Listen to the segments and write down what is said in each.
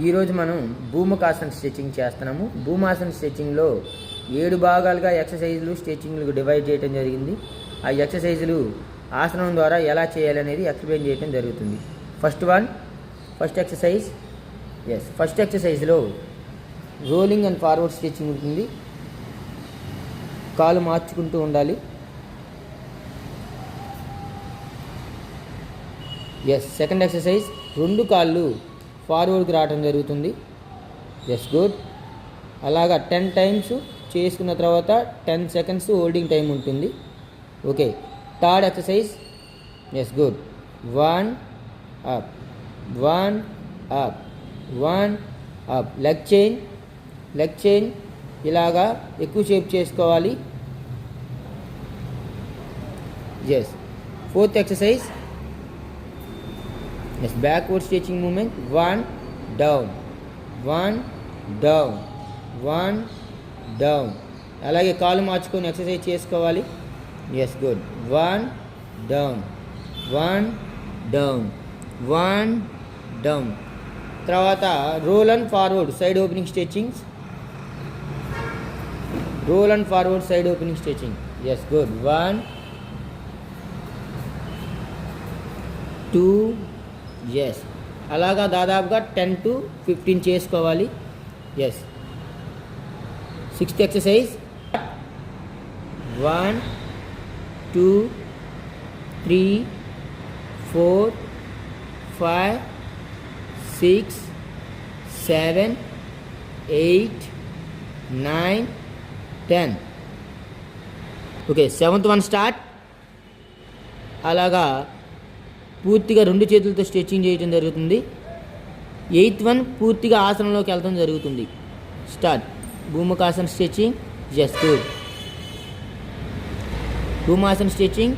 ఈరోజు మనం భూముఖాసన స్ట్రెచింగ్ చేస్తున్నాము. భూమాసన స్ట్రెచింగ్లో 7 భాగాలుగా ఎక్సర్సైజులు స్ట్రెచింగ్లు డివైడ్ చేయడం జరిగింది. ఆ ఎక్సర్సైజులు ఆసనం ద్వారా ఎలా చేయాలనేది ఎక్స్ప్లెయిన్ చేయడం జరుగుతుంది. ఫస్ట్ ఎక్సర్సైజ్లో రోలింగ్ అండ్ ఫార్వర్డ్ స్ట్రెచింగ్ ఉంటుంది. కాలు మార్చుకుంటూ ఉండాలి. సెకండ్ ఎక్సర్సైజ్ 2 కాళ్ళు ఫార్వర్డ్కి రావడం జరుగుతుంది. గుడ్. అలాగా 10 టైమ్స్ చేసుకున్న తర్వాత 10 సెకండ్స్ హోల్డింగ్ టైం ఉంటుంది. Okay. Third exercise good. 1 up 1 up 1 up. Leg chain ఇలాగా ఎక్కువసేపు చేసుకోవాలి. Fourth exercise backward stretching movement. 1 down 1 down 1 down. అలాగే కాలు మార్చుకొని ఎక్సర్సైజ్ చేసుకోవాలి. గుడ్. 1 down 1 down 1 down. తర్వాత roll and forward side opening stretchings. Roll and forward side opening stretching. Good. 1 2. అలాగా దాదాపుగా 10 to 15 చేసుకోవాలి. Sixth exercise 1 2 3 4 5 6 7 8 9 10. Okay. 7th one start. అలాగా పూర్తిగా 2 చేతులతో స్ట్రెచింగ్ చేయడం జరుగుతుంది. 8th one పూర్తిగా ఆసనంలోకి వెళ్ళడం జరుగుతుంది. స్టార్ట్. భూముఖాసన స్ట్రెచింగ్. గుడ్. భూమాసన స్ట్రెచింగ్.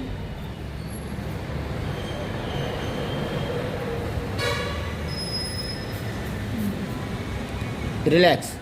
రిలాక్స్.